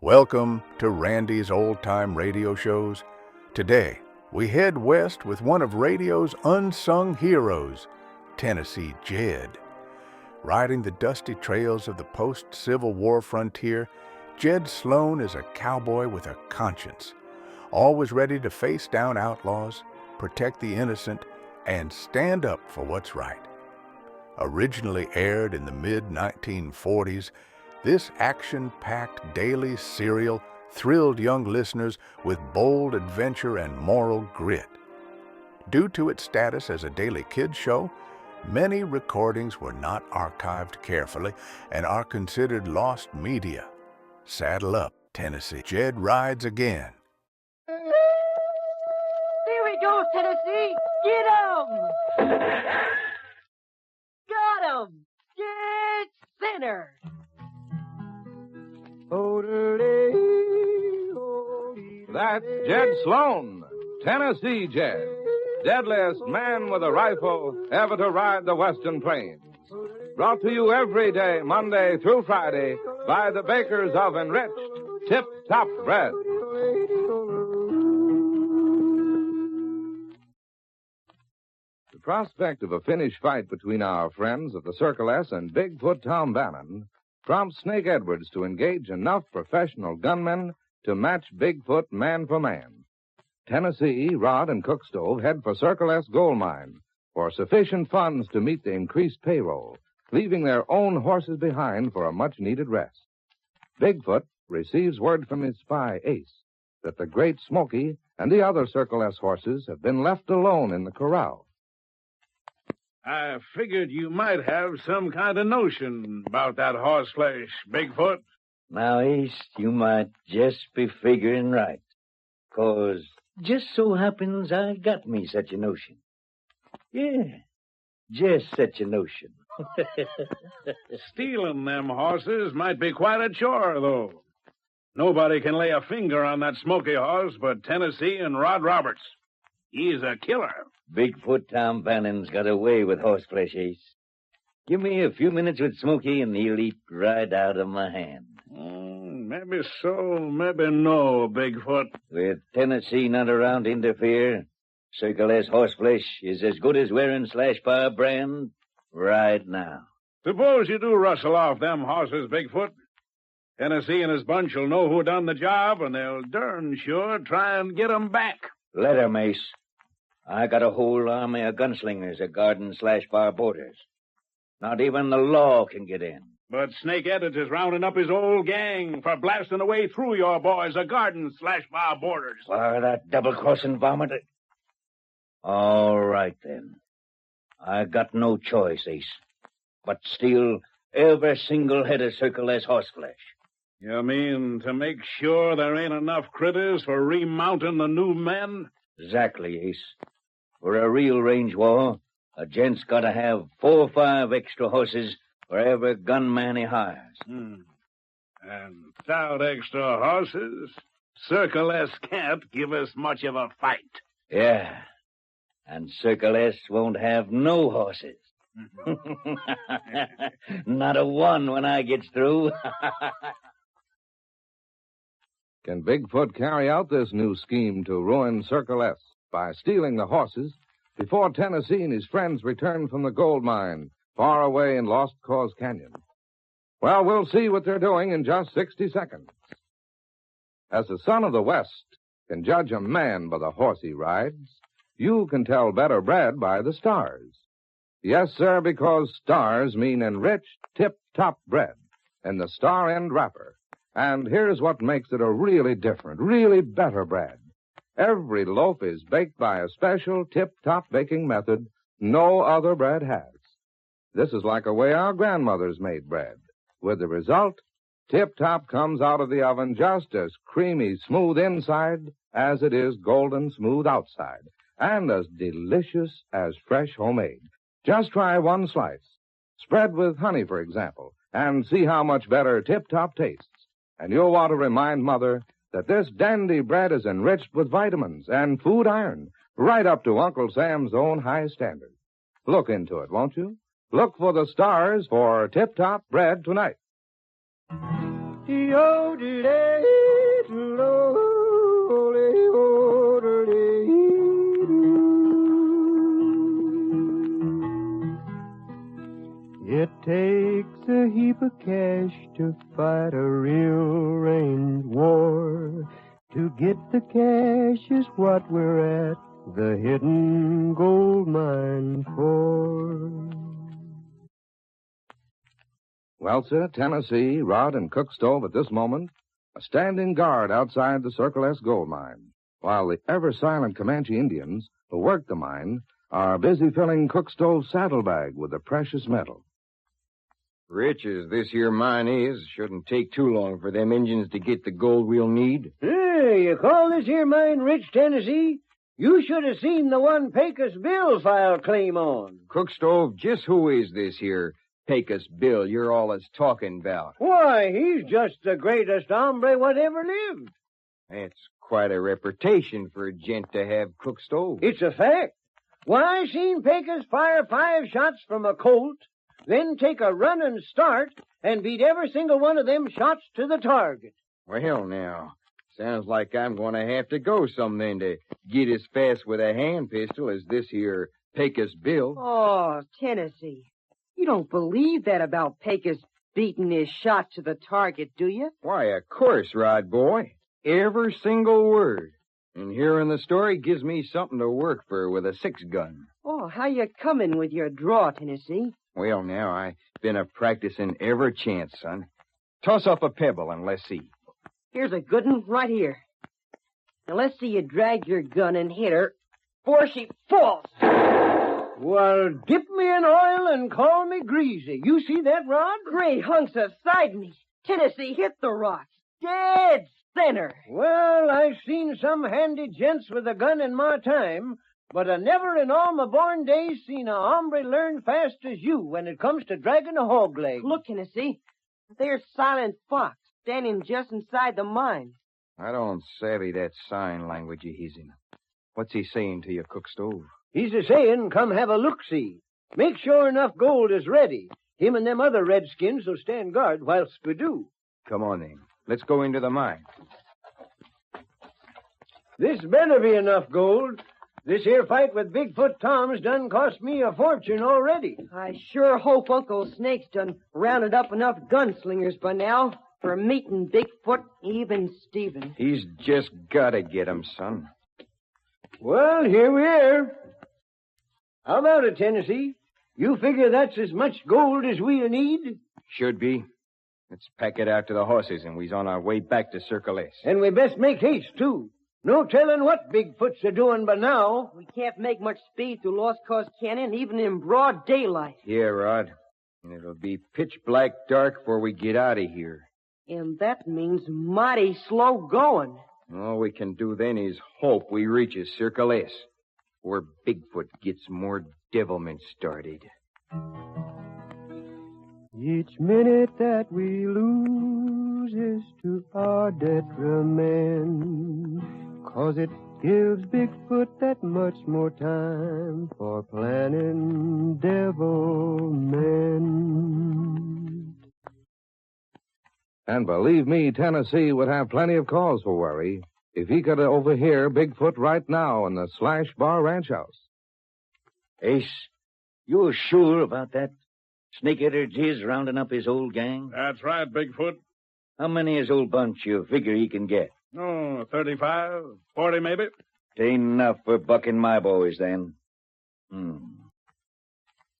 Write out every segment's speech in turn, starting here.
Welcome to Randy's Old Time Radio Shows. Today, we head west with one of radio's unsung heroes, Tennessee Jed. Riding the dusty trails of the post-Civil War frontier, Jed Sloan is a cowboy with a conscience, always ready to face down outlaws, protect the innocent, and stand up for what's right. Originally aired in the mid-1940s, this action-packed daily serial thrilled young listeners with bold adventure and moral grit. Due to its status as a daily kids show, many recordings were not archived carefully and are considered lost media. Saddle up, Tennessee. Jed rides again. Here we go, Tennessee! Get 'em! Got 'em! Dead center! That's Jed Sloan, Tennessee Jed, deadliest man with a rifle ever to ride the western plains. Brought to you every day, Monday through Friday, by the bakers of enriched Tip-Top Bread. The prospect of a finished fight between our friends of the Circle S and Bigfoot Tom Bannon prompts Snake Edwards to engage enough professional gunmen to match Bigfoot man for man. Tennessee, Rod, and Cookstove head for Circle S gold mine for sufficient funds to meet the increased payroll, leaving their own horses behind for a much-needed rest. Bigfoot receives word from his spy, Ace, that the Great Smoky and the other Circle S horses have been left alone in the corral. I figured you might have some kind of notion about that horseflesh, Bigfoot. Now, Ace, you might just be figuring right. 'Cause just so happens I got me such a notion. Yeah, just such a notion. Stealing them horses might be quite a chore, though. Nobody can lay a finger on that Smoky horse but Tennessee and Rod Roberts. He's a killer. Bigfoot Tom Bannon's got away with horseflesh, Ace. Give me a few minutes with Smoky and he'll eat right out of my hand. Maybe so, maybe no, Bigfoot. With Tennessee not around to interfere, Circle S horseflesh is as good as wearing Slash Bar brand right now. Suppose you do rustle off them horses, Bigfoot. Tennessee and his bunch will know who done the job, and they'll darn sure try and get 'em back. Let 'em, Ace. I got a whole army of gunslingers a guarding Slash Bar borders. Not even the law can get in. But Snake Edwards is rounding up his old gang for blasting away through your boys a garden Slash Bar borders. For that double-crossing varmint. All right, then. I got no choice, Ace, but steal every single head of Circle S horseflesh. You mean to make sure there ain't enough critters for remounting the new men? Exactly, Ace. For a real range war, a gent's got to have 4 or 5 extra horses for every gunman he hires. And without extra horses, Circle S can't give us much of a fight. Yeah, and Circle S won't have no horses. Not a one when I gets through. Can Bigfoot carry out this new scheme to ruin Circle S by stealing the horses before Tennessee and his friends return from the gold mine far away in Lost Cause Canyon? Well, we'll see what they're doing in just 60 seconds. As the son of the West can judge a man by the horse he rides, you can tell better bread by the stars. Yes, sir, because stars mean enriched tip-top bread in the star-end wrapper. And here's what makes it a really different, really better bread. Every loaf is baked by a special tip-top baking method no other bread has. This is like the way our grandmothers made bread. With the result, tip-top comes out of the oven just as creamy smooth inside as it is golden smooth outside, and as delicious as fresh homemade. Just try one slice. Spread with honey, for example, and see how much better tip-top tastes. And you'll want to remind Mother that this dandy bread is enriched with vitamins and food iron, right up to Uncle Sam's own high standard. Look into it, won't you? Look for the stars for tip-top bread tonight. Yo-de-day. for cash to fight a real range war. To get the cash is what we're at the hidden gold mine for. Well, sir, Tennessee, Rod, and Cook Stove at this moment are standing guard outside the Circle S gold mine, while the ever-silent Comanche Indians who work the mine are busy filling Cook Stove's saddlebag with the precious metal. Rich as this here mine is, shouldn't take too long for them Injuns to get the gold we'll need. Hey, you call this here mine rich, Tennessee? You should have seen the one Pecos Bill filed claim on. Cook Stove, just who is this here Pecos Bill you're allus talking about? Why, he's just the greatest hombre what ever lived. That's quite a reputation for a gent to have, Cook Stove. It's a fact. Why, I seen Pecos fire 5 shots from a Colt, then take a running start and beat every single one of them shots to the target. Well, now, sounds like I'm going to have to go some then to get as fast with a hand pistol as this here Pecos Bill. Oh, Tennessee. You don't believe that about Pecos beating his shot to the target, do you? Why, of course, Rod boy. Every single word. And hearing the story gives me something to work for with a 6-gun. Oh, how you coming with your draw, Tennessee? Well, now, I've been a-practicing every chance, son. Toss up a pebble and let's see. Here's a good one right here. Now let's see you drag your gun and hit her before she falls. Well, dip me in oil and call me greasy. You see that, Rod? Great hunks of side meat. Tennessee hit the rocks. Dead center. Well, I've seen some handy gents with a gun in my time, but I never in all my born days seen a hombre learn fast as you when it comes to dragging a hog leg. Look, Tennessee. There's Silent Fox standing just inside the mine. I don't savvy that sign language of his'n. What's he saying to you, Cook Stove? He's a-saying, come have a look-see. Make sure enough gold is ready. Him and them other redskins will stand guard whilst we do. Come on, then. Let's go into the mine. This better be enough gold. This here fight with Bigfoot Tom's done cost me a fortune already. I sure hope Uncle Snake's done rounded up enough gunslingers by now for meeting Bigfoot, even Steven. He's just gotta get him, son. Well, here we are. How about it, Tennessee? You figure that's as much gold as we'll need? Should be. Let's pack it out to the horses, and we's on our way back to Circle S. And we best make haste, too. No telling what Bigfoot's a-doing by now. We can't make much speed through Lost Cause Canyon, even in broad daylight. Yeah, Rod. And it'll be pitch black dark before we get out of here. And that means mighty slow going. All we can do then is hope we reaches Circle S, where Bigfoot gets more devilment started. Each minute that we lose is to our detriment, 'cause it gives Bigfoot that much more time for planning devilment. And believe me, Tennessee would have plenty of cause for worry if he could overhear Bigfoot right now in the Slash Bar Ranch House. Ace, you're sure about that snake-eater Jizz rounding up his old gang? That's right, Bigfoot. How many his old bunch you figure he can get? Oh, 35, 40 maybe. Tain't enough for bucking my boys, then.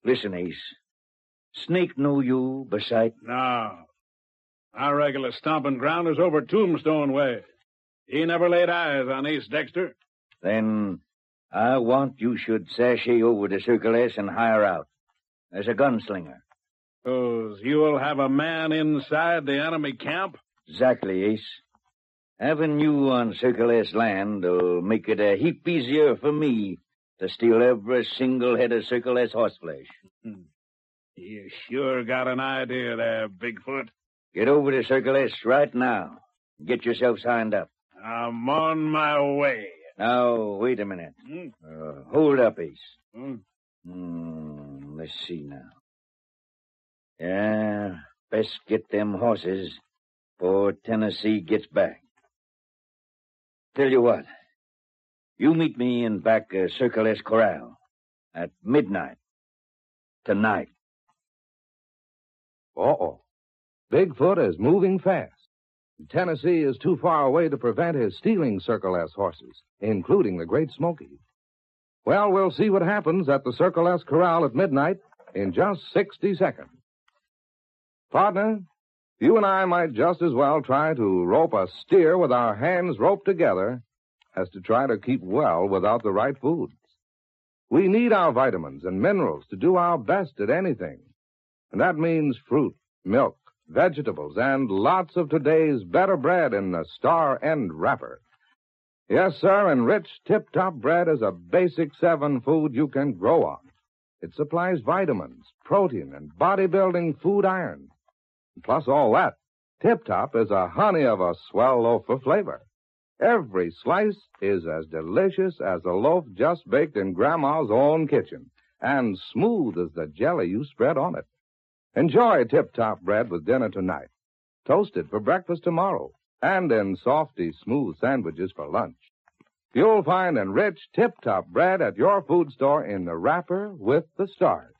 Listen, Ace. Snake know you, beside? No. Our regular stomping ground is over Tombstone way. He never laid eyes on East Dexter. Then I want you should sashay over to Circle S and hire out as a gunslinger. So you'll have a man inside the enemy camp? Exactly, Ace. Having you on Circle S land'll make it a heap easier for me to steal every single head of Circle S horseflesh. You sure got an idea there, Bigfoot. Get over to Circle S right now. Get yourself signed up. I'm on my way. Now, wait a minute. Hold up, Ace. Hmm? Let's see now. Yeah, best get them horses before Tennessee gets back. Tell you what. You meet me in back Circle S Corral at midnight tonight. Uh-oh. Bigfoot is moving fast. Tennessee is too far away to prevent his stealing Circle S horses, including the Great Smoky. Well, we'll see what happens at the Circle S Corral at midnight in just 60 seconds. Partner, you and I might just as well try to rope a steer with our hands roped together as to try to keep well without the right foods. We need our vitamins and minerals to do our best at anything. And that means fruit, milk, vegetables, and lots of today's better bread in the star end wrapper. Yes, sir, and rich tip-top bread is a basic 7 food you can grow on. It supplies vitamins, protein, and bodybuilding food iron. Plus all that, tip-top is a honey of a swell loaf of flavor. Every slice is as delicious as a loaf just baked in Grandma's own kitchen, and smooth as the jelly you spread on it. Enjoy tip-top bread with dinner tonight. Toast it for breakfast tomorrow, and in softy, smooth sandwiches for lunch. You'll find enriched tip-top bread at your food store in the wrapper with the stars.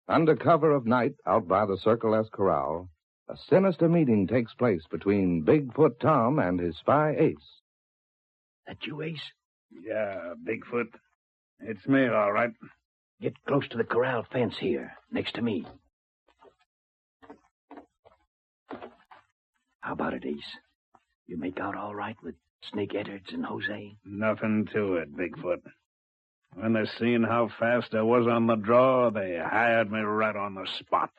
Under cover of night, out by the Circle S Corral, a sinister meeting takes place between Bigfoot Tom and his spy Ace. That you, Ace? Yeah, Bigfoot. It's me, all right. Get close to the corral fence here, next to me. How about it, Ace? You make out all right with Snake Edwards and Jose? Nothing to it, Bigfoot. When they seen how fast I was on the draw, they hired me right on the spot.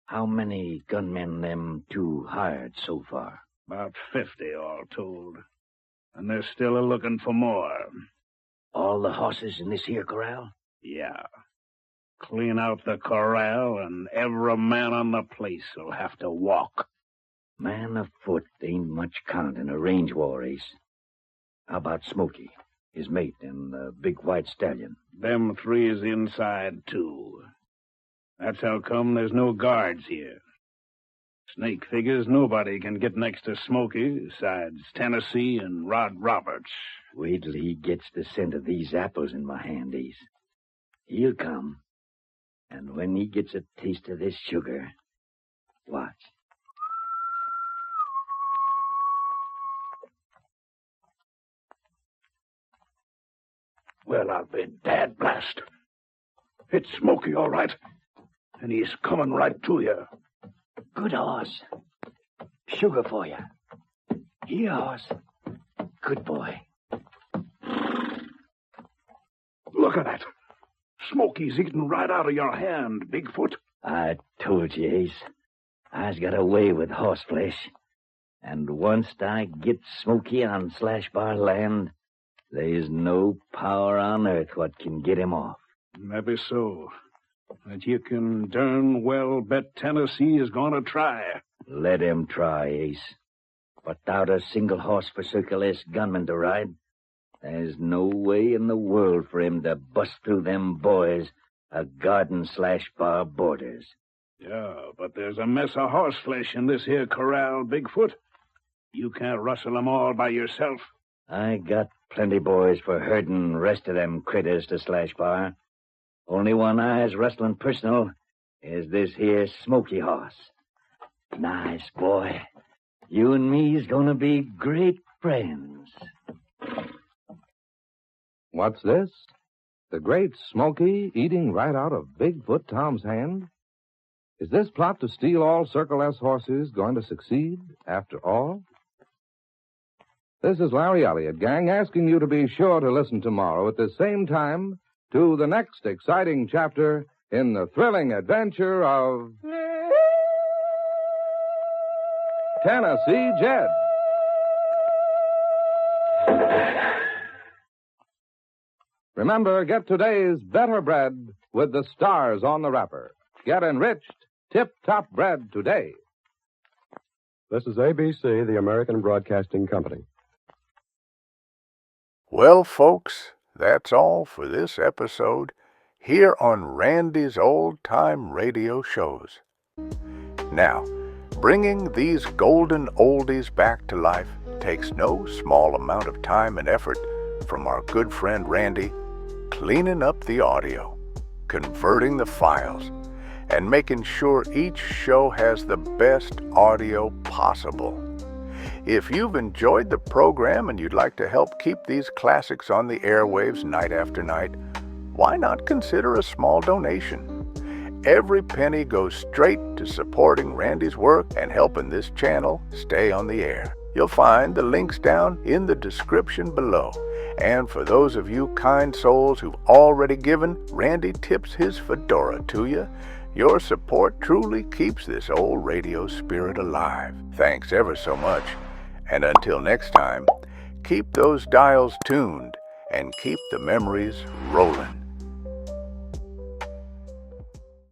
How many gunmen them two hired so far? About 50 all told. And they're still a-looking for more. All the horses in this here corral? Yeah. Clean out the corral, and every man on the place will have to walk. Man afoot ain't much count in a range war, Ace. How about Smoky, his mate, and the big white stallion? Them 3 is inside, too. That's how come there's no guards here. Snake figures nobody can get next to Smoky besides Tennessee and Rod Roberts. Wait till he gets the scent of these apples in my hand, Ace. He'll come. And when he gets a taste of this sugar, watch. Well, I'll be dad blast. It's Smoky, all right. And he's coming right to you. Good horse. Sugar for you. Here, horse. Good boy. Look at that. Smoky's eating right out of your hand, Bigfoot. I told you, Ace. I's got a way with horse flesh. And once I get Smoky on Slash Bar land, there's no power on earth what can get him off. Maybe so. But you can darn well bet Tennessee is going to try. Let him try, Ace. Without a single horse for Circle S gunmen to ride, there's no way in the world for him to bust through them boys a garden Slash Bar borders. Yeah, but there's a mess of horseflesh in this here corral, Bigfoot. You can't rustle 'em all by yourself. I got plenty boys for herding rest of them critters to Slash Bar. Only one I's rustling personal is this here Smoky horse. Nice boy. You and me's gonna be great friends. What's this? The Great Smoky eating right out of Bigfoot Tom's hand? Is this plot to steal all Circle S horses going to succeed after all? This is Larry Elliott, gang, asking you to be sure to listen tomorrow at the same time to the next exciting chapter in the thrilling adventure of Tennessee Jed. Remember, get today's better bread with the stars on the wrapper. Get enriched, tip-top bread today. This is ABC, the American Broadcasting Company. Well, folks, that's all for this episode here on Randy's Old Time Radio Shows. Now, bringing these golden oldies back to life takes no small amount of time and effort from our good friend Randy, cleaning up the audio, converting the files, and making sure each show has the best audio possible. If you've enjoyed the program and you'd like to help keep these classics on the airwaves night after night, why not consider a small donation? Every penny goes straight to supporting Randy's work and helping this channel stay on the air. You'll find the links down in the description below. And for those of you kind souls who've already given, Randy tips his fedora to you. Your support truly keeps this old radio spirit alive. Thanks ever so much. And until next time, keep those dials tuned and keep the memories rolling.